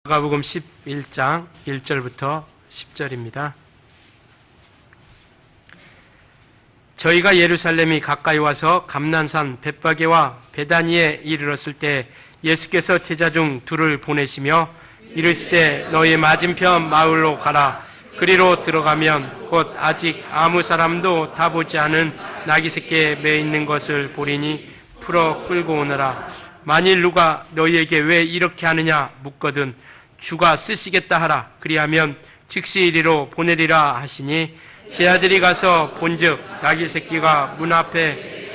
마가복음 11장 1절부터 10절입니다. 저희가 예루살렘이 가까이 와서 감난산 벳바게와 베다니에 이르렀을 때 예수께서 제자 중 둘을 보내시며 이르시되 너희 맞은편 마을로 가라. 그리로 들어가면 곧 아직 아무 사람도 타보지 않은 나귀 새끼에 매 있는 것을 보리니 풀어 끌고 오너라. 만일 누가 너희에게 왜 이렇게 하느냐 묻거든 주가 쓰시겠다 하라. 그리하면 즉시 이리로 보내리라 하시니 제 아들이 가서 본즉 나귀 새끼가 문 앞에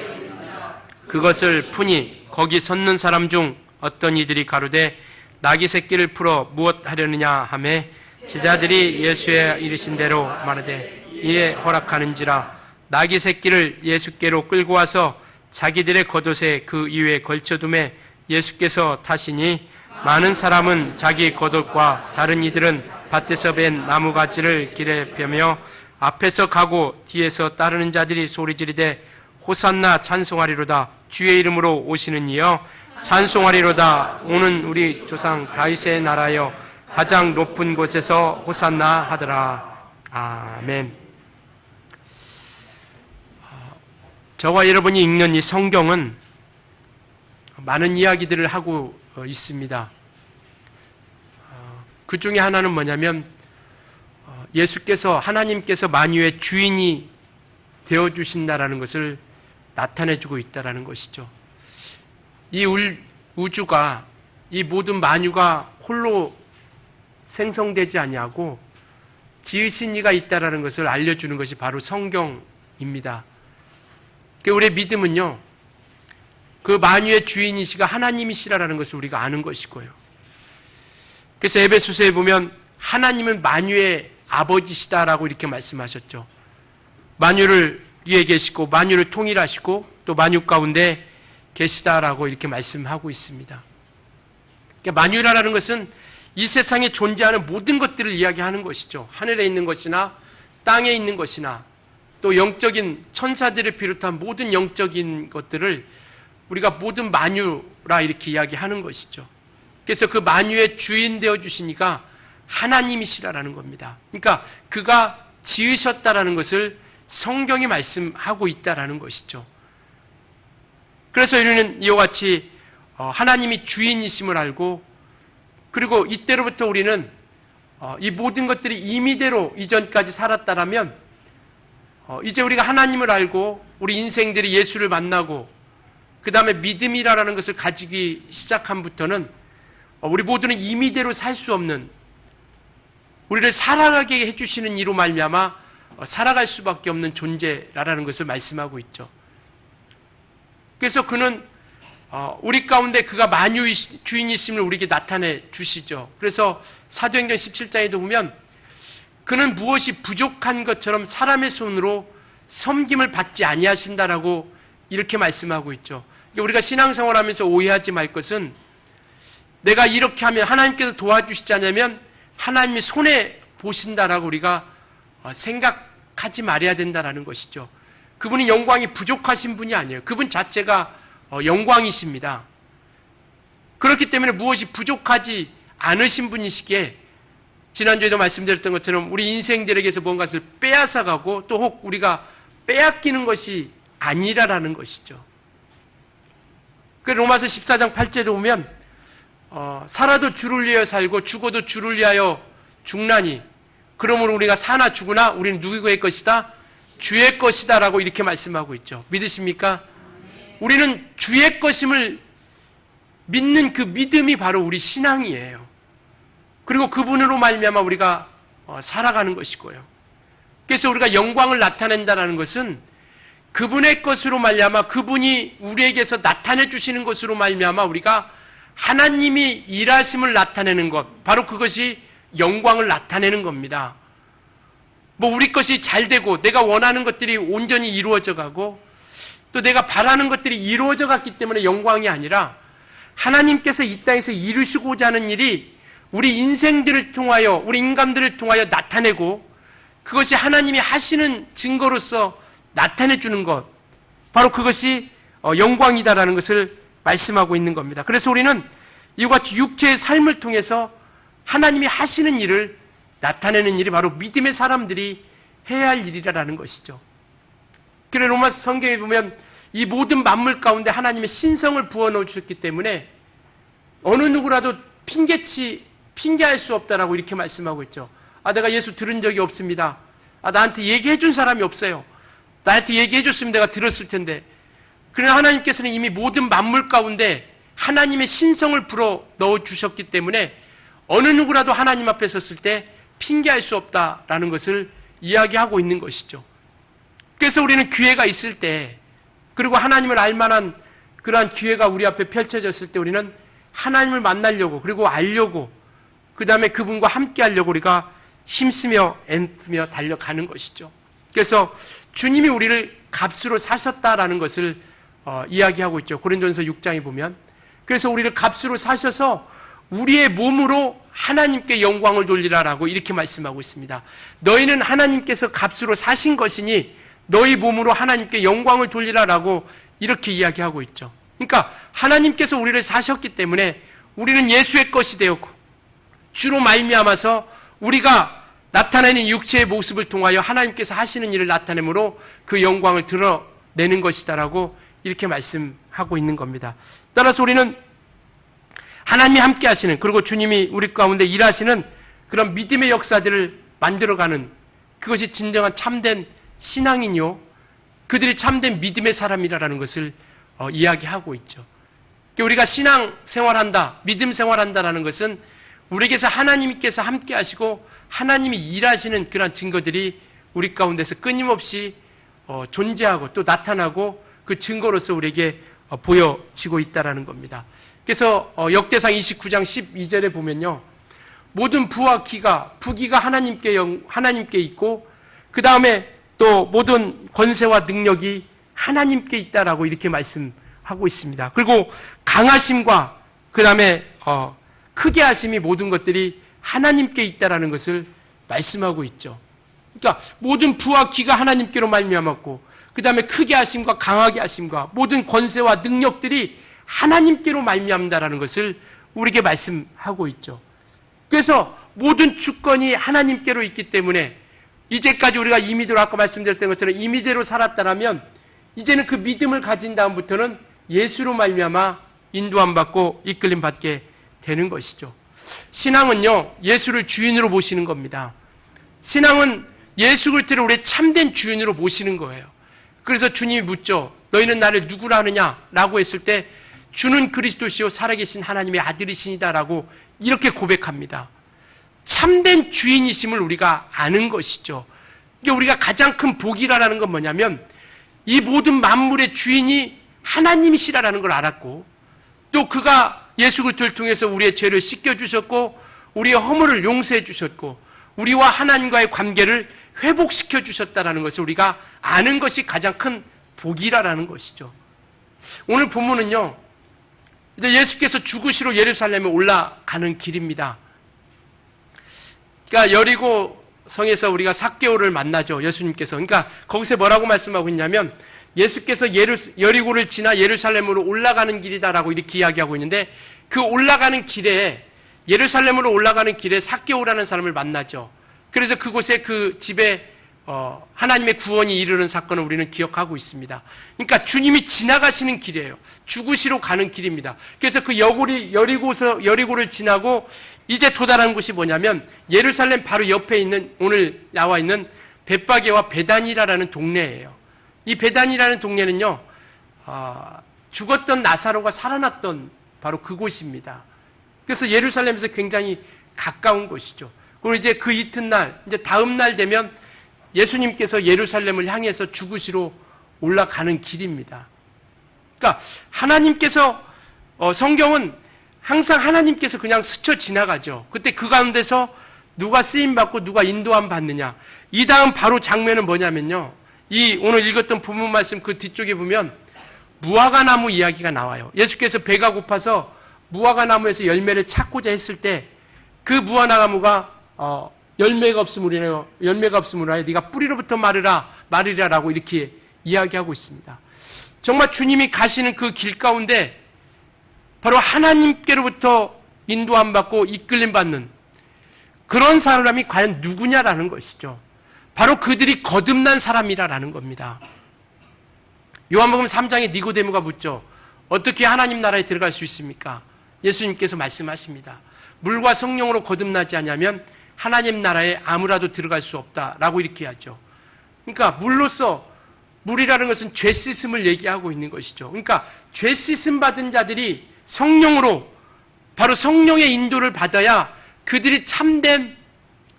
그것을 푸니 거기 섰는 사람 중 어떤 이들이 가로되 나귀 새끼를 풀어 무엇 하려느냐 하매 제자들이 예수의 이르신 대로 말하되 이에 허락하는지라. 나귀 새끼를 예수께로 끌고 와서 자기들의 겉옷에 그 이유에 걸쳐두매 예수께서 타시니 많은 사람은 자기 겉옷과 다른 이들은 밭에서 벤 나무가지를 길에 펴며 앞에서 가고 뒤에서 따르는 자들이 소리지르되 호산나 찬송하리로다. 주의 이름으로 오시는 이여 찬송하리로다. 오는 우리 조상 다윗의 나라여 가장 높은 곳에서 호산나 하더라. 아멘. 저와 여러분이 읽는 이 성경은 많은 이야기들을 하고 있습니다. 그 중에 하나는 뭐냐면 예수께서 하나님께서 만유의 주인이 되어주신다라는 것을 나타내주고 있다라는 것이죠. 이 우주가 이 모든 만유가 홀로 생성되지 아니하고 지으신 이가 있다라는 것을 알려주는 것이 바로 성경입니다. 우리의 믿음은요, 그 만유의 주인이시가 하나님이시라는 것을 우리가 아는 것이고요. 그래서 에베소서에 보면 하나님은 만유의 아버지시다라고 이렇게 말씀하셨죠. 만유를 위에 계시고 만유를 통일하시고 또 만유 가운데 계시다라고 이렇게 말씀하고 있습니다. 그러니까 만유라는 것은 이 세상에 존재하는 모든 것들을 이야기하는 것이죠. 하늘에 있는 것이나 땅에 있는 것이나 또 영적인 천사들을 비롯한 모든 영적인 것들을 우리가 모든 만유라 이렇게 이야기하는 것이죠. 그래서 그 만유의 주인 되어주시니까 하나님이시라는 겁니다. 그러니까 그가 지으셨다라는 것을 성경이 말씀하고 있다라는 것이죠. 그래서 우리는 이와 같이 하나님이 주인이심을 알고 그리고 이때로부터 우리는 이 모든 것들이 임의대로 이전까지 살았다라면 이제 우리가 하나님을 알고 우리 인생들이 예수를 만나고 그 다음에 믿음이라는 것을 가지기 시작함부터는 우리 모두는 임의대로 살 수 없는 우리를 살아가게 해주시는 이로 말미암아 살아갈 수밖에 없는 존재라는 것을 말씀하고 있죠. 그래서 그는 우리 가운데 그가 만유의 주인이심을 우리에게 나타내 주시죠. 그래서 사도행전 17장에도 보면 그는 무엇이 부족한 것처럼 사람의 손으로 섬김을 받지 아니하신다라고 이렇게 말씀하고 있죠. 우리가 신앙생활하면서 오해하지 말 것은 내가 이렇게 하면 하나님께서 도와주시지 않으면 하나님이 손해 보신다라고 우리가 생각하지 말아야 된다라는 것이죠. 그분이 영광이 부족하신 분이 아니에요. 그분 자체가 영광이십니다. 그렇기 때문에 무엇이 부족하지 않으신 분이시기에 지난주에도 말씀드렸던 것처럼 우리 인생들에게서 뭔가를 빼앗아가고 또 혹 우리가 빼앗기는 것이 아니라라는 것이죠. 그 로마서 14장 8절에 보면 살아도 주를 위하여 살고 죽어도 주를 위하여 죽나니 그러므로 우리가 사나 죽으나 우리는 누구의 것이다? 주의 것이다 라고 이렇게 말씀하고 있죠. 믿으십니까? 우리는 주의 것임을 믿는 그 믿음이 바로 우리 신앙이에요. 그리고 그분으로 말미암아 우리가 살아가는 것이고요. 그래서 우리가 영광을 나타낸다는 것은 그분의 것으로 말미암아 그분이 우리에게서 나타내 주시는 것으로 말미암아 우리가 하나님이 일하심을 나타내는 것, 바로 그것이 영광을 나타내는 겁니다. 우리 것이 잘 되고 내가 원하는 것들이 온전히 이루어져 가고 또 내가 바라는 것들이 이루어져 갔기 때문에 영광이 아니라 하나님께서 이 땅에서 이루시고자 하는 일이 우리 인생들을 통하여 우리 인간들을 통하여 나타내고 그것이 하나님이 하시는 증거로서 나타내 주는 것, 바로 그것이 영광이다라는 것을 말씀하고 있는 겁니다. 그래서 우리는 이와 같이 육체의 삶을 통해서 하나님이 하시는 일을 나타내는 일이 바로 믿음의 사람들이 해야 할 일이라는 것이죠. 그래 로마서 성경에 보면 이 모든 만물 가운데 하나님의 신성을 부어넣어 주셨기 때문에 어느 누구라도 핑계할 수 없다라고 이렇게 말씀하고 있죠. 내가 예수 들은 적이 없습니다. 나한테 얘기해 준 사람이 없어요. 나한테 얘기해 줬으면 내가 들었을 텐데. 그러나 하나님께서는 이미 모든 만물 가운데 하나님의 신성을 불어 넣어 주셨기 때문에 어느 누구라도 하나님 앞에 섰을 때 핑계할 수 없다라는 것을 이야기하고 있는 것이죠. 그래서 우리는 기회가 있을 때, 그리고 하나님을 알만한 그러한 기회가 우리 앞에 펼쳐졌을 때 우리는 하나님을 만나려고, 그리고 알려고, 그 다음에 그분과 함께 하려고 우리가 힘쓰며 애쓰며 달려가는 것이죠. 그래서 주님이 우리를 값으로 사셨다라는 것을 이야기하고 있죠. 고린도전서 6장에 보면. 그래서 우리를 값으로 사셔서 우리의 몸으로 하나님께 영광을 돌리라라고 이렇게 말씀하고 있습니다. 너희는 하나님께서 값으로 사신 것이니 너희 몸으로 하나님께 영광을 돌리라라고 이렇게 이야기하고 있죠. 그러니까 하나님께서 우리를 사셨기 때문에 우리는 예수의 것이 되었고 주로 말미암아서 우리가 나타내는 육체의 모습을 통하여 하나님께서 하시는 일을 나타내므로 그 영광을 드러내는 것이다라고 이렇게 말씀하고 있는 겁니다. 따라서 우리는 하나님이 함께 하시는, 그리고 주님이 우리 가운데 일하시는 그런 믿음의 역사들을 만들어가는, 그것이 진정한 참된 신앙인요, 그들이 참된 믿음의 사람이라는 것을 이야기하고 있죠. 우리가 신앙 생활한다, 믿음 생활한다라는 것은 우리에게서 하나님께서 함께 하시고 하나님이 일하시는 그런 증거들이 우리 가운데서 끊임없이 존재하고 또 나타나고 그 증거로서 우리에게 보여지고 있다는 겁니다. 그래서 역대상 29장 12절에 보면요, 모든 부와 부기가 하나님께 있고 그 다음에 또 모든 권세와 능력이 하나님께 있다라고 이렇게 말씀하고 있습니다. 그리고 강하심과 그 다음에 크게 하심이 모든 것들이 하나님께 있다라는 것을 말씀하고 있죠. 그러니까 모든 부와 기가 하나님께로 말미암았고 그 다음에 크게 하심과 강하게 하심과 모든 권세와 능력들이 하나님께로 말미암다라는 것을 우리에게 말씀하고 있죠. 그래서 모든 주권이 하나님께로 있기 때문에 이제까지 우리가 이미대로 아까 말씀드렸던 것처럼 이미대로 살았다라면 이제는 그 믿음을 가진 다음부터는 예수로 말미암아 인도함 받고 이끌림 받게 되는 것이죠. 신앙은요, 예수를 주인으로 모시는 겁니다. 신앙은 예수 그리스도를 우리의 참된 주인으로 모시는 거예요. 그래서 주님이 묻죠. 너희는 나를 누구라 하느냐? 라고 했을 때 주는 그리스도시요 살아계신 하나님의 아들이시니다라고 이렇게 고백합니다. 참된 주인이심을 우리가 아는 것이죠. 이게 우리가 가장 큰 복이라는 건 뭐냐면 이 모든 만물의 주인이 하나님이시라는 걸 알았고 또 그가 예수 그리스도를 통해서 우리의 죄를 씻겨주셨고 우리의 허물을 용서해 주셨고 우리와 하나님과의 관계를 회복시켜 주셨다는 것을 우리가 아는 것이 가장 큰 복이라는 것이죠. 오늘 본문은요, 이제 예수께서 죽으시러 예루살렘에 올라가는 길입니다. 그러니까 여리고 성에서 우리가 삭개오를 만나죠. 예수님께서. 그러니까 거기서 뭐라고 말씀하고 있냐면 예수께서 여리고를 지나 예루살렘으로 올라가는 길이다라고 이렇게 이야기하고 있는데 그 올라가는 길에 예루살렘으로 올라가는 길에 삭개오라는 사람을 만나죠. 그래서 그곳에 그 집에 하나님의 구원이 이르는 사건을 우리는 기억하고 있습니다. 그러니까 주님이 지나가시는 길이에요. 죽으시러 가는 길입니다. 그래서 그 여리고를 지나고 이제 도달한 곳이 뭐냐면 예루살렘 바로 옆에 있는 오늘 나와 있는 벳바게와 베다니라라는 동네예요. 이 베다니라는 동네는요, 죽었던 나사로가 살아났던 바로 그곳입니다. 그래서 예루살렘에서 굉장히 가까운 곳이죠. 그리고 이제 그 이튿날, 이제 다음 날 되면 예수님께서 예루살렘을 향해서 죽으시러 올라가는 길입니다. 그러니까 하나님께서 성경은 항상 하나님께서 그냥 스쳐 지나가죠. 그때 그 가운데서 누가 쓰임받고 누가 인도함 받느냐. 이 다음 바로 장면은 뭐냐면요. 이 오늘 읽었던 본문 말씀 그 뒤쪽에 보면 무화과 나무 이야기가 나와요. 예수께서 배가 고파서 무화과 나무에서 열매를 찾고자 했을 때 그 무화과나무가 열매가 없으므로 하여 네가 뿌리로부터 마르라라고 이렇게 이야기하고 있습니다. 정말 주님이 가시는 그 길 가운데 바로 하나님께로부터 인도함 받고 이끌림 받는 그런 사람이 과연 누구냐라는 것이죠. 바로 그들이 거듭난 사람이라는 겁니다. 요한복음 3장에 니고데모가 묻죠. 어떻게 하나님 나라에 들어갈 수 있습니까? 예수님께서 말씀하십니다. 물과 성령으로 거듭나지 않으면 하나님 나라에 아무라도 들어갈 수 없다라고 이렇게 하죠. 그러니까 물이라는 것은 죄 씻음을 얘기하고 있는 것이죠. 그러니까 죄 씻음 받은 자들이 성령으로, 바로 성령의 인도를 받아야 그들이 참된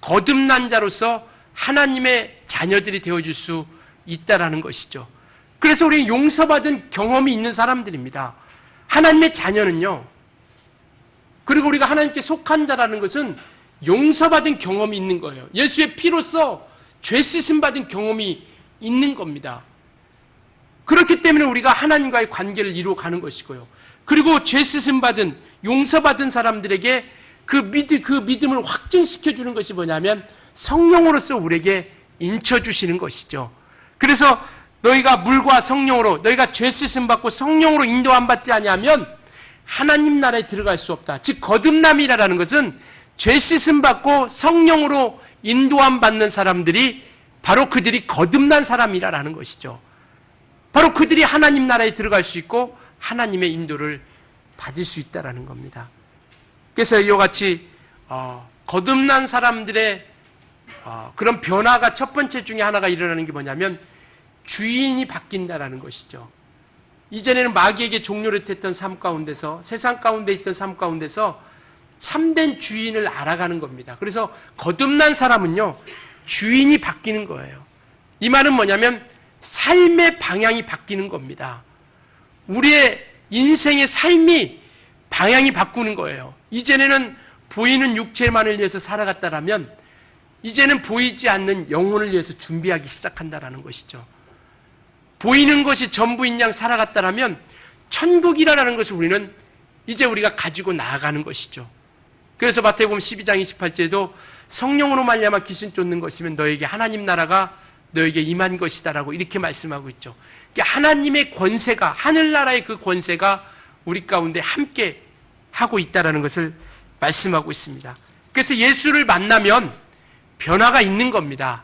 거듭난 자로서 하나님의 자녀들이 되어줄 수 있다라는 것이죠. 그래서 우리는 용서받은 경험이 있는 사람들입니다. 하나님의 자녀는요, 그리고 우리가 하나님께 속한 자라는 것은 용서받은 경험이 있는 거예요. 예수의 피로써 죄 씻음 받은 경험이 있는 겁니다. 그렇기 때문에 우리가 하나님과의 관계를 이루어가는 것이고요. 그리고 죄 씻음 받은, 용서받은 사람들에게 그 믿음을 확증시켜주는 것이 뭐냐면 성령으로서 우리에게 인쳐주시는 것이죠. 그래서 너희가 물과 성령으로, 너희가 죄 씻음 받고 성령으로 인도 안 받지 아니하면 하나님 나라에 들어갈 수 없다. 즉 거듭남이라는 것은 죄 씻음 받고 성령으로 인도함 받는 사람들이 바로 그들이 거듭난 사람이라는 것이죠. 바로 그들이 하나님 나라에 들어갈 수 있고 하나님의 인도를 받을 수 있다는 겁니다. 그래서 이와 같이 거듭난 사람들의 그런 변화가 첫 번째 중에 하나가 일어나는 게 뭐냐면 주인이 바뀐다라는 것이죠. 이전에는 마귀에게 종노릇했던 삶 가운데서, 세상 가운데 있던 삶 가운데서 참된 주인을 알아가는 겁니다. 그래서 거듭난 사람은요, 주인이 바뀌는 거예요. 이 말은 뭐냐면 삶의 방향이 바뀌는 겁니다. 우리의 인생의 삶이 방향이 바꾸는 거예요. 이전에는 보이는 육체만을 위해서 살아갔다라면 이제는 보이지 않는 영혼을 위해서 준비하기 시작한다라는 것이죠. 보이는 것이 전부인 양 살아갔다라면 천국이라는 것을 우리는 이제 우리가 가지고 나아가는 것이죠. 그래서 마태복음 12장 28절에도 성령으로 말미암아 귀신 쫓는 것이면 너에게 하나님 나라가 너에게 임한 것이다라고 이렇게 말씀하고 있죠. 그러니까 하나님의 권세가, 하늘나라의 그 권세가 우리 가운데 함께 하고 있다는 것을 말씀하고 있습니다. 그래서 예수를 만나면 변화가 있는 겁니다.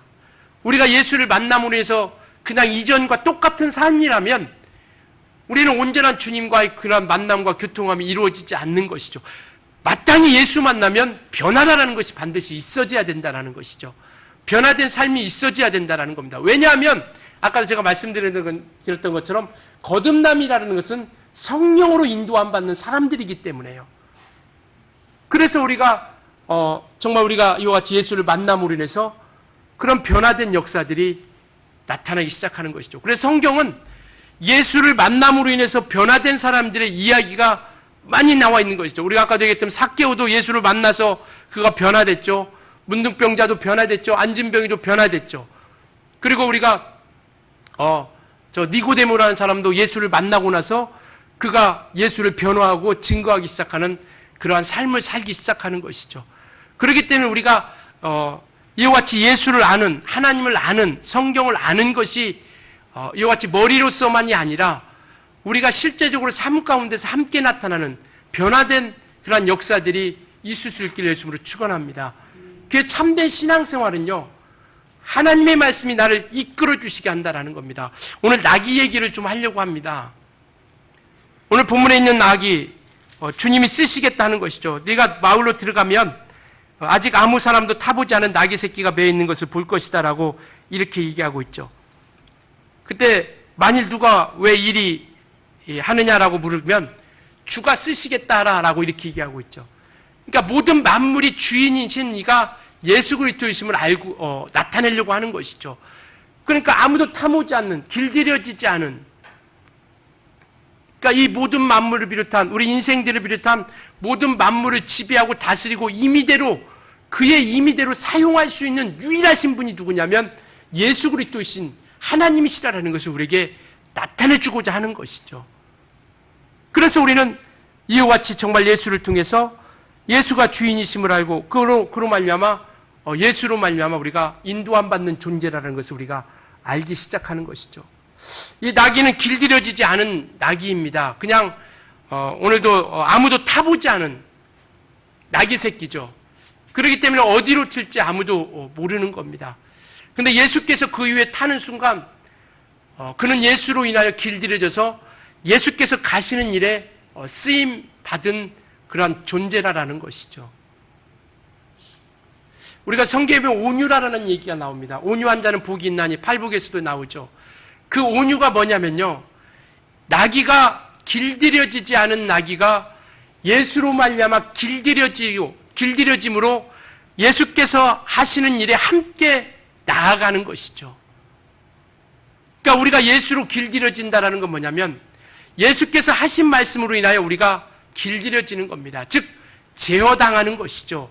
우리가 예수를 만남으로 해서 그냥 이전과 똑같은 삶이라면 우리는 온전한 주님과의 그런 만남과 교통함이 이루어지지 않는 것이죠. 마땅히 예수 만나면 변화라는 것이 반드시 있어져야 된다는 것이죠. 변화된 삶이 있어져야 된다는 겁니다. 왜냐하면 아까도 제가 말씀드렸던 것처럼 거듭남이라는 것은 성령으로 인도함 받는 사람들이기 때문에요. 그래서 우리가 정말 우리가 이와 같이 예수를 만남으로 인해서 그런 변화된 역사들이 나타나기 시작하는 것이죠. 그래서 성경은 예수를 만남으로 인해서 변화된 사람들의 이야기가 많이 나와 있는 것이죠. 우리가 아까도 얘기했던 삭개오도 예수를 만나서 그가 변화됐죠. 문둥병자도 변화됐죠. 안진병이도 변화됐죠. 그리고 우리가 니고데모라는 사람도 예수를 만나고 나서 그가 예수를 변화하고 증거하기 시작하는 그러한 삶을 살기 시작하는 것이죠. 그렇기 때문에 우리가 이와 같이 예수를 아는, 하나님을 아는, 성경을 아는 것이 이와 같이 머리로서만이 아니라 우리가 실제적으로 삶 가운데서 함께 나타나는 변화된 그러한 역사들이 있을 수 있기를 예수님으로 축원합니다. 그 참된 신앙생활은요, 하나님의 말씀이 나를 이끌어 주시게 한다는 겁니다. 오늘 나귀 얘기를 좀 하려고 합니다. 오늘 본문에 있는 나귀, 주님이 쓰시겠다는 것이죠. 네가 마을로 들어가면 아직 아무 사람도 타보지 않은 나귀 새끼가 매어 있는 것을 볼 것이다라고 이렇게 얘기하고 있죠. 그때 만일 누가 왜 이리 하느냐라고 물으면 주가 쓰시겠다라고 이렇게 얘기하고 있죠. 그러니까 모든 만물이 주인이신 이가 예수 그리스도이심을 알고 나타내려고 하는 것이죠. 그러니까 아무도 탐오지 않는, 길들여지지 않은, 그러니까 이 모든 만물을 비롯한 우리 인생들을 비롯한 모든 만물을 지배하고 다스리고 임의대로 그의 임의대로 사용할 수 있는 유일하신 분이 누구냐면 예수 그리스도이신 하나님이시라는 것을 우리에게 나타내주고자 하는 것이죠. 그래서 우리는 이와 같이 정말 예수를 통해서 예수가 주인이심을 알고 그로 말미암아 예수로 말미암아 우리가 인도함 받는 존재라는 것을 우리가 알기 시작하는 것이죠. 이 나귀는 길들여지지 않은 나귀입니다. 그냥 오늘도 아무도 타보지 않은 나귀 새끼죠. 그렇기 때문에 어디로 튈지 아무도 모르는 겁니다. 근데 예수께서 그 위에 타는 순간 그는 예수로 인하여 길들여져서 예수께서 가시는 일에 쓰임 받은 그러한 존재라는 것이죠. 우리가 성경에 보면 온유라는 얘기가 나옵니다. 온유한 자는 복이 있나니 팔복에서도 나오죠. 그 온유가 뭐냐면요, 나귀가 길들여지지 않은 나귀가 예수로 말미암아 길들여짐으로 예수께서 하시는 일에 함께 나아가는 것이죠. 그러니까 우리가 예수로 길들여진다는 건 뭐냐면 예수께서 하신 말씀으로 인하여 우리가 길들여지는 겁니다. 즉 제어당하는 것이죠.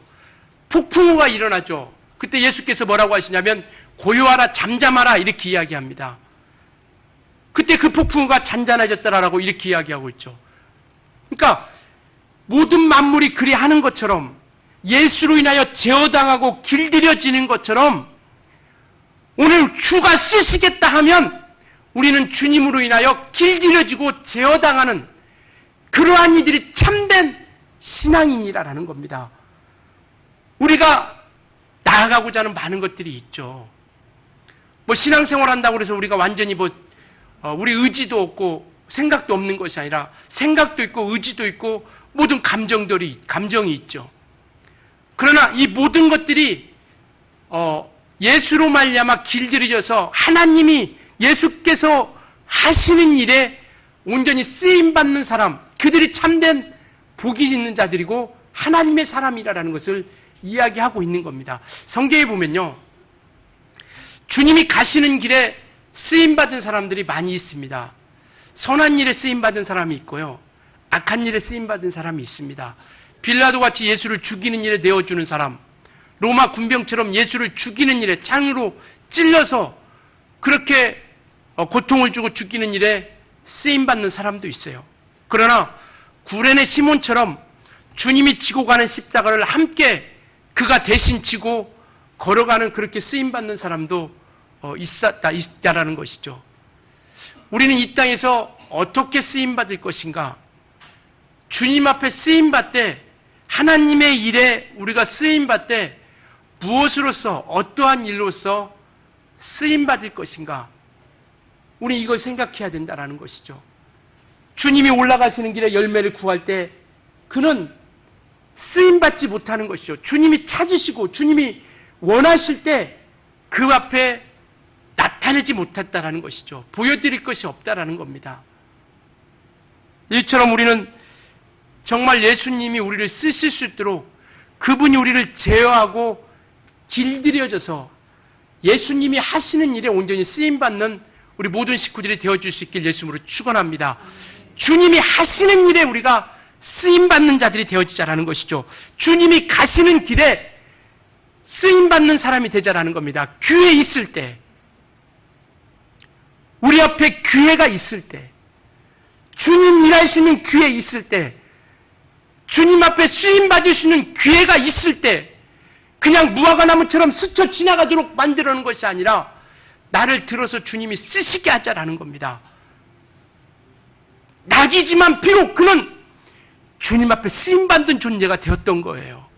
폭풍우가 일어나죠. 그때 예수께서 뭐라고 하시냐면 고요하라 잠잠하라 이렇게 이야기합니다. 그때 그 폭풍우가 잔잔해졌다라고 이렇게 이야기하고 있죠. 그러니까 모든 만물이 그리 하는 것처럼 예수로 인하여 제어당하고 길들여지는 것처럼 오늘 주가 쓰시겠다 하면 우리는 주님으로 인하여 길들여지고 제어당하는 그러한 이들이 참된 신앙인이라는 겁니다. 우리가 나아가고자 하는 많은 것들이 있죠. 신앙생활 한다고 해서 우리가 완전히 우리 의지도 없고 생각도 없는 것이 아니라 생각도 있고 의지도 있고 모든 감정이 있죠. 그러나 이 모든 것들이 예수로 말미암아 길들여져서 하나님이 예수께서 하시는 일에 온전히 쓰임받는 사람, 그들이 참된 복이 있는 자들이고 하나님의 사람이라는 것을 이야기하고 있는 겁니다. 성경에 보면요, 주님이 가시는 길에 쓰임받은 사람들이 많이 있습니다. 선한 일에 쓰임받은 사람이 있고요, 악한 일에 쓰임받은 사람이 있습니다. 빌라도 같이 예수를 죽이는 일에 내어주는 사람, 로마 군병처럼 예수를 죽이는 일에 창으로 찔러서 그렇게 고통을 주고 죽이는 일에 쓰임받는 사람도 있어요. 그러나 구레네 시몬처럼 주님이 지고 가는 십자가를 함께 그가 대신 지고 걸어가는 그렇게 쓰임받는 사람도 있다라는 것이죠. 우리는 이 땅에서 어떻게 쓰임받을 것인가? 주님 앞에 쓰임받되 하나님의 일에 우리가 쓰임받되 무엇으로서 어떠한 일로서 쓰임받을 것인가? 우리 이걸 생각해야 된다는 것이죠. 주님이 올라가시는 길에 열매를 구할 때 그는 쓰임받지 못하는 것이죠. 주님이 찾으시고 주님이 원하실 때 그 앞에 나타내지 못했다는 것이죠. 보여드릴 것이 없다라는 겁니다. 이처럼 우리는 정말 예수님이 우리를 쓰실 수 있도록 그분이 우리를 제어하고 길들여져서 예수님이 하시는 일에 온전히 쓰임받는 우리 모든 식구들이 되어줄 수 있길 예수님으로 축원합니다. 주님이 하시는 일에 우리가 쓰임받는 자들이 되어지자라는 것이죠. 주님이 가시는 길에 쓰임받는 사람이 되자라는 겁니다. 교회에 있을 때, 우리 앞에 교회가 있을 때, 주님 일할 수 있는 교회에 있을 때, 주님 앞에 쓰임받을 수 있는 교회가 있을 때 그냥 무화과나무처럼 스쳐 지나가도록 만들어 놓은 것이 아니라 나를 들어서 주님이 쓰시게 하자라는 겁니다. 낙이지만 비록 그는 주님 앞에 쓰임받는 존재가 되었던 거예요.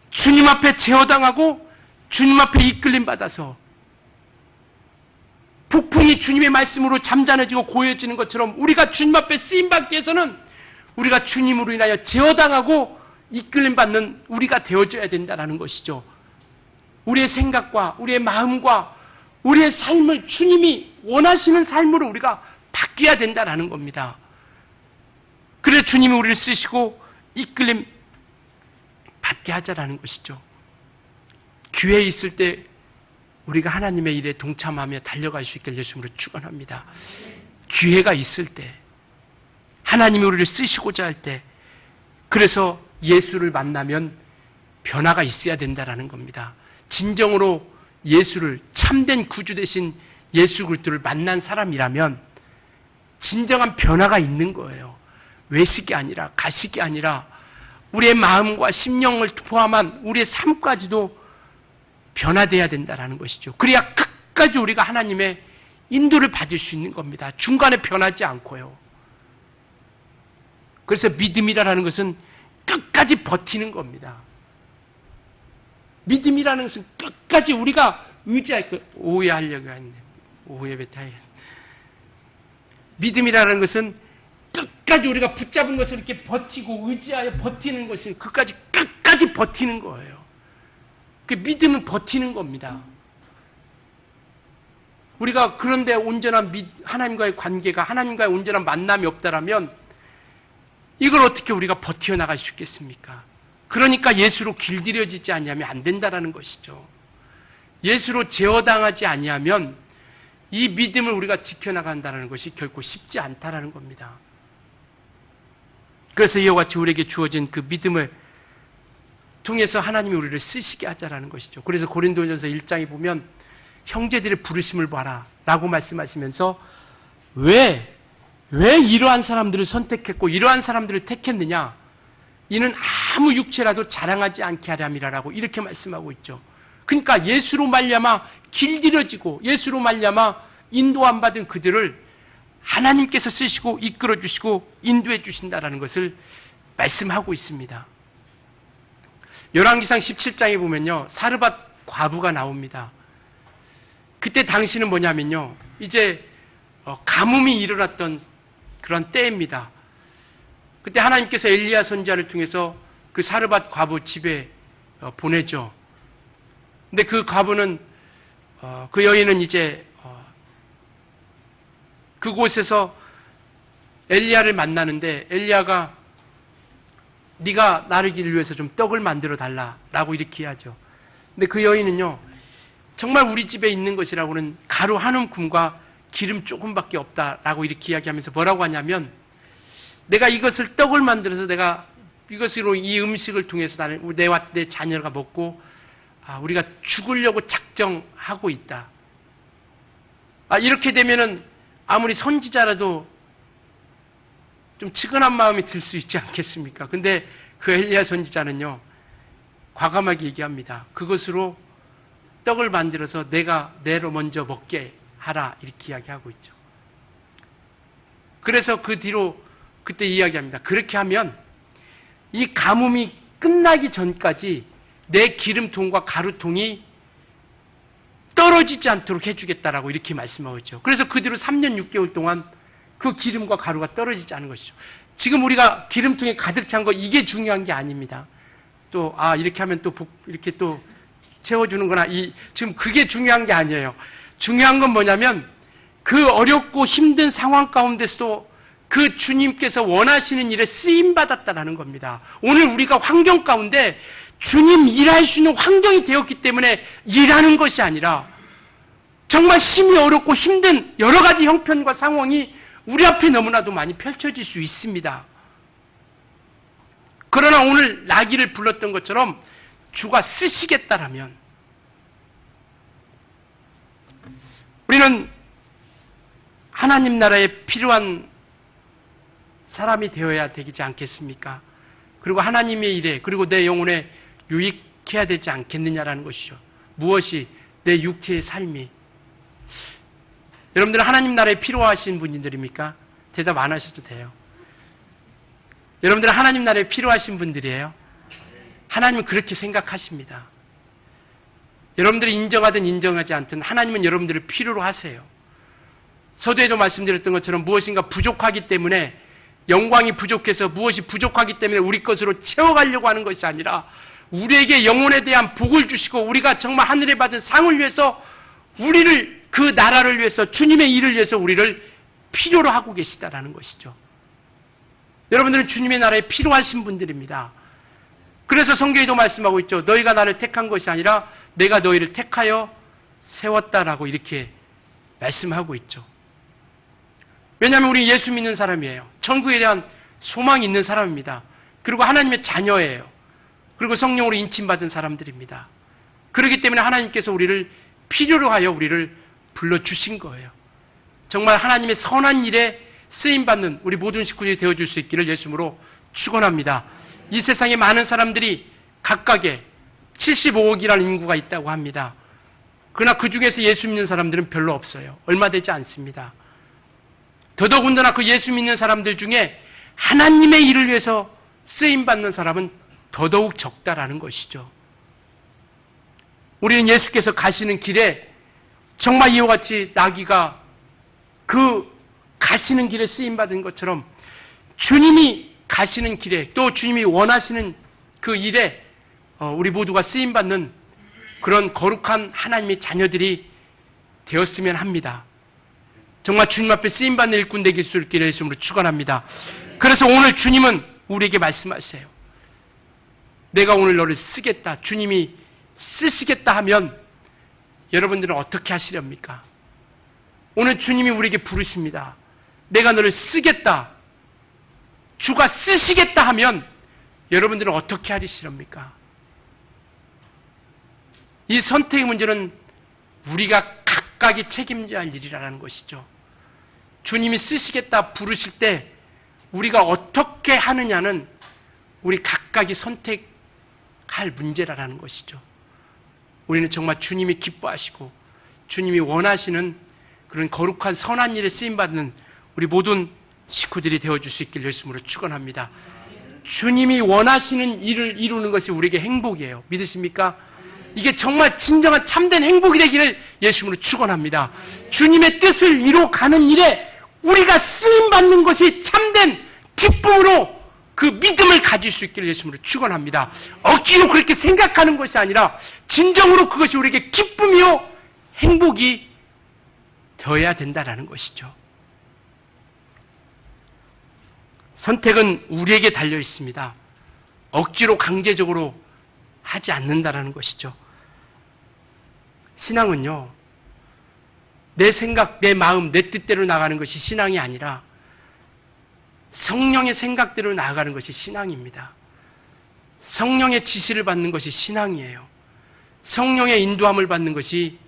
주님 앞에 제어당하고 주님 앞에 이끌림 받아서 폭풍이 주님의 말씀으로 잠잠해지고 고요해지는 것처럼 우리가 주님 앞에 쓰임받기 위해서는 우리가 주님으로 인하여 제어당하고 이끌림 받는 우리가 되어줘야 된다는 것이죠. 우리의 생각과 우리의 마음과 우리의 삶을 주님이 원하시는 삶으로 우리가 바뀌어야 된다는 겁니다. 그래서 주님이 우리를 쓰시고 이끌림 받게 하자라는 것이죠. 교회에 있을 때 우리가 하나님의 일에 동참하며 달려갈 수 있게 예수님으로 축원합니다. 기회가 있을 때 하나님이 우리를 쓰시고자 할 때 그래서 예수를 만나면 변화가 있어야 된다는 겁니다. 진정으로 예수를 참된 구주 되신 예수 그리스도를 만난 사람이라면 진정한 변화가 있는 거예요. 외식이 아니라 가식이 아니라 우리의 마음과 심령을 포함한 우리의 삶까지도 변화돼야 된다는 것이죠. 그래야 끝까지 우리가 하나님의 인도를 받을 수 있는 겁니다. 중간에 변하지 않고요. 그래서 믿음이라는 것은 끝까지 버티는 겁니다. 믿음이라는 것은 끝까지 우리가 의지할 것, 오해하려고 했네. 오해 베타에. 믿음이라는 것은 끝까지 우리가 붙잡은 것을 이렇게 버티고 의지하여 버티는 것은 끝까지 버티는 거예요. 그 믿음은 버티는 겁니다. 우리가 그런데 온전한 하나님과의 관계가, 하나님과의 온전한 만남이 없다라면 이걸 어떻게 우리가 버텨나갈 수 있겠습니까? 그러니까 예수로 길들여지지 아니하면 안 된다라는 것이죠. 예수로 제어당하지 아니하면 이 믿음을 우리가 지켜나간다는 것이 결코 쉽지 않다라는 겁니다. 그래서 이와 같이 우리에게 주어진 그 믿음을 통해서 하나님이 우리를 쓰시게 하자라는 것이죠. 그래서 고린도전서 1장에 보면 형제들의 부르심을 봐라 라고 말씀하시면서 왜 이러한 사람들을 선택했고 이러한 사람들을 택했느냐? 이는 아무 육체라도 자랑하지 않게 하렴이라라고 이렇게 말씀하고 있죠. 그러니까 예수로 말미암아 길들여지고 예수로 말미암아 인도함 받은 그들을 하나님께서 쓰시고 이끌어 주시고 인도해 주신다라는 것을 말씀하고 있습니다. 열왕기상 17장에 보면요, 사르밧 과부가 나옵니다. 그때 당시는 뭐냐면요, 이제 가뭄이 일어났던 그런 때입니다. 그때 하나님께서 엘리야 선지자를 통해서 그 사르밧 과부 집에 보내죠. 근데 그 과부는 그 여인은 이제 그곳에서 엘리야를 만나는데 엘리야가 네가 나르기를 위해서 좀 떡을 만들어 달라라고 이렇게 하죠. 근데 그 여인은요, 정말 우리 집에 있는 것이라고는 가루 한 움큼과 기름 조금밖에 없다라고 이렇게 이야기하면서 뭐라고 하냐면, 내가 이것을 떡을 만들어서 내가 이것으로 이 음식을 통해서 나는 내와 내 자녀가 먹고 우리가 죽으려고 작정하고 있다. 이렇게 되면은 아무리 선지자라도 좀 측은한 마음이 들 수 있지 않겠습니까? 근데 그 엘리야 선지자는요, 과감하게 얘기합니다. 그것으로 떡을 만들어서 내가 내로 먼저 먹게 하라, 이렇게 이야기하고 있죠. 그래서 그 뒤로 그때 이야기합니다. 그렇게 하면 이 가뭄이 끝나기 전까지 내 기름통과 가루통이 떨어지지 않도록 해주겠다라고 이렇게 말씀하고 있죠. 그래서 그 뒤로 3년 6개월 동안 그 기름과 가루가 떨어지지 않은 것이죠. 지금 우리가 기름통에 가득 찬 거, 이게 중요한 게 아닙니다. 또 이렇게 하면 또 이렇게 또 채워주는구나. 지금 그게 중요한 게 아니에요. 중요한 건 뭐냐면 그 어렵고 힘든 상황 가운데서도 그 주님께서 원하시는 일에 쓰임받았다라는 겁니다. 오늘 우리가 환경 가운데 주님 일할 수 있는 환경이 되었기 때문에 일하는 것이 아니라 정말 심히 어렵고 힘든 여러 가지 형편과 상황이 우리 앞에 너무나도 많이 펼쳐질 수 있습니다. 그러나 오늘 나귀를 불렀던 것처럼 주가 쓰시겠다라면 우리는 하나님 나라에 필요한 사람이 되어야 되지 않겠습니까? 그리고 하나님의 일에, 그리고 내 영혼에 유익해야 되지 않겠느냐라는 것이죠. 무엇이? 내 육체의 삶이. 여러분들은 하나님 나라에 필요하신 분들입니까? 대답 안 하셔도 돼요. 여러분들은 하나님 나라에 필요하신 분들이에요? 하나님은 그렇게 생각하십니다. 여러분들이 인정하든 인정하지 않든 하나님은 여러분들을 필요로 하세요. 서두에도 말씀드렸던 것처럼 무엇인가 부족하기 때문에, 영광이 부족해서 무엇이 부족하기 때문에 우리 것으로 채워가려고 하는 것이 아니라 우리에게 영혼에 대한 복을 주시고 우리가 정말 하늘에 받은 상을 위해서 우리를, 그 나라를 위해서, 주님의 일을 위해서 우리를 필요로 하고 계시다라는 것이죠. 여러분들은 주님의 나라에 필요하신 분들입니다. 그래서 성경에도 말씀하고 있죠. 너희가 나를 택한 것이 아니라 내가 너희를 택하여 세웠다라고 이렇게 말씀하고 있죠. 왜냐하면 우리 예수 믿는 사람이에요. 천국에 대한 소망이 있는 사람입니다. 그리고 하나님의 자녀예요. 그리고 성령으로 인침받은 사람들입니다. 그렇기 때문에 하나님께서 우리를 필요로 하여 우리를 불러주신 거예요. 정말 하나님의 선한 일에 쓰임받는 우리 모든 식구들이 되어줄 수 있기를 예수님으로 축원합니다. 이 세상에 많은 사람들이 각각의 75억이라는 인구가 있다고 합니다. 그러나 그 중에서 예수 믿는 사람들은 별로 없어요. 얼마 되지 않습니다. 더더군다나 그 예수 믿는 사람들 중에 하나님의 일을 위해서 쓰임받는 사람은 더더욱 적다라는 것이죠. 우리는 예수께서 가시는 길에 정말 이와 같이 나귀가 그 가시는 길에 쓰임받은 것처럼 주님이 가시는 길에 또 주님이 원하시는 그 일에 우리 모두가 쓰임받는 그런 거룩한 하나님의 자녀들이 되었으면 합니다. 정말 주님 앞에 쓰임받는 일꾼 되길 수 있기를 예수님으로 축원합니다. 그래서 오늘 주님은 우리에게 말씀하세요. 내가 오늘 너를 쓰겠다. 주님이 쓰시겠다 하면 여러분들은 어떻게 하시렵니까? 오늘 주님이 우리에게 부르십니다. 내가 너를 쓰겠다. 주가 쓰시겠다 하면 여러분들은 어떻게 하시렵니까? 이 선택의 문제는 우리가 각각이 책임져야 할 일이라는 것이죠. 주님이 쓰시겠다 부르실 때 우리가 어떻게 하느냐는 우리 각각이 선택할 문제라는 것이죠. 우리는 정말 주님이 기뻐하시고 주님이 원하시는 그런 거룩한 선한 일에 쓰임받는 우리 모든 식구들이 되어줄 수 있기를 예수님으로 축원합니다. 주님이 원하시는 일을 이루는 것이 우리에게 행복이에요. 믿으십니까? 이게 정말 진정한 참된 행복이 되기를 예수님으로 축원합니다. 주님의 뜻을 이루어가는 일에 우리가 쓰임받는 것이 참된 기쁨으로 그 믿음을 가질 수 있기를 예수님으로 축원합니다. 억지로 그렇게 생각하는 것이 아니라 진정으로 그것이 우리에게 기쁨이요 행복이 되어야 된다는 것이죠. 선택은 우리에게 달려 있습니다. 억지로 강제적으로 하지 않는다는 것이죠. 신앙은요, 내 생각, 내 마음, 내 뜻대로 나가는 것이 신앙이 아니라 성령의 생각대로 나아가는 것이 신앙입니다. 성령의 지시를 받는 것이 신앙이에요. 성령의 인도함을 받는 것이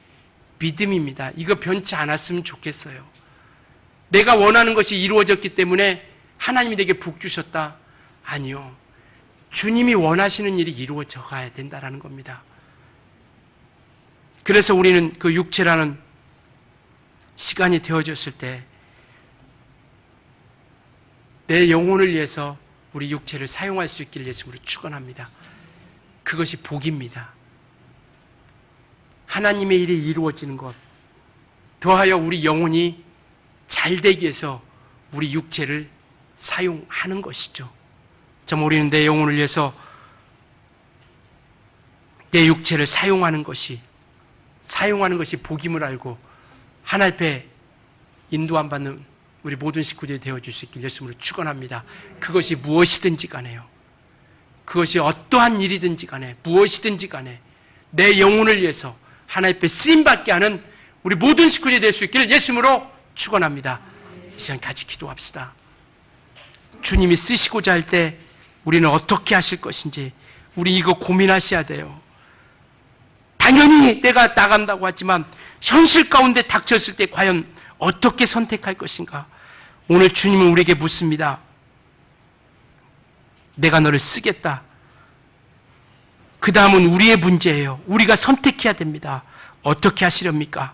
믿음입니다. 이거 변치 않았으면 좋겠어요. 내가 원하는 것이 이루어졌기 때문에 하나님이 내게 복 주셨다. 아니요. 주님이 원하시는 일이 이루어져 가야 된다는 겁니다. 그래서 우리는 그 육체라는 시간이 되어졌을 때 내 영혼을 위해서 우리 육체를 사용할 수 있기를 예수님으로 축원합니다. 그것이 복입니다. 하나님의 일이 이루어지는 것, 더하여 우리 영혼이 잘 되기 위해서 우리 육체를 사용하는 것이죠. 정말 우리는 내 영혼을 위해서 내 육체를 사용하는 것이 복임을 알고 하나님 앞에 인도함 받는 우리 모든 식구들이 되어줄 수 있길 예수님으로 축원합니다. 그것이 무엇이든지 간에요. 그것이 어떠한 일이든지 간에 무엇이든지 간에 내 영혼을 위해서 하나님 앞에 쓰임받게 하는 우리 모든 식구들이 될 수 있기를 예수님으로 축원합니다. 이 시간 같이 기도합시다. 주님이 쓰시고자 할 때 우리는 어떻게 하실 것인지 우리 이거 고민하셔야 돼요. 당연히 내가 나간다고 하지만 현실 가운데 닥쳤을 때 과연 어떻게 선택할 것인가? 오늘 주님은 우리에게 묻습니다. 내가 너를 쓰겠다. 그 다음은 우리의 문제예요. 우리가 선택해야 됩니다. 어떻게 하시렵니까?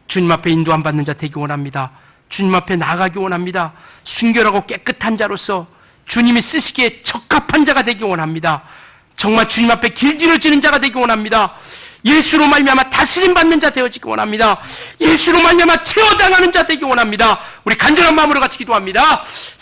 주님 앞에 인도함 받는 자 되기 원합니다. 주님 앞에 나가기 원합니다. 순결하고 깨끗한 자로서 주님이 쓰시기에 적합한 자가 되기 원합니다. 정말 주님 앞에 길들여지는 자가 되기 원합니다. 예수로 말미암아 다스림 받는 자 되어지기 원합니다. 예수로 말미암아 체어당하는 자 되기 원합니다. 우리 간절한 마음으로 같이 기도합니다.